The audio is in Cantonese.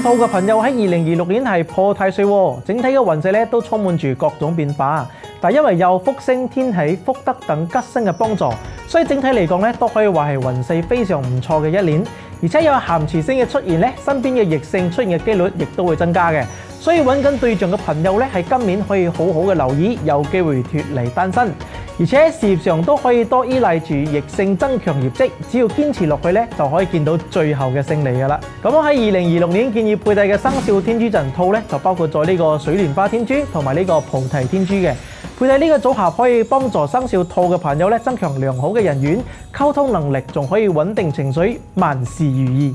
兔嘅朋友喺2026年係破太歲喎，整體嘅運勢咧都充滿住各種變化。但因為有福星、天喜、福德等吉星嘅幫助，所以整體嚟講咧都可以話係運勢非常唔錯嘅一年。而且有咸池星嘅出現咧，身邊嘅異性出現嘅機率亦都會增加嘅。所以揾緊對象嘅朋友咧，喺今年可以好好嘅留意，有機會脫離單身。而且喺事業上都可以多依賴住異性增強業績，只要堅持落去咧，就可以見到最後嘅勝利㗎啦。咁我喺2026年建議佩戴嘅生肖天珠陣套咧，就包括咗呢個水蓮花天珠同埋呢個菩提天珠嘅。佩戴呢個組合可以幫助生肖兔嘅朋友咧，增強良好嘅人緣、溝通能力，仲可以穩定情緒，萬事如意。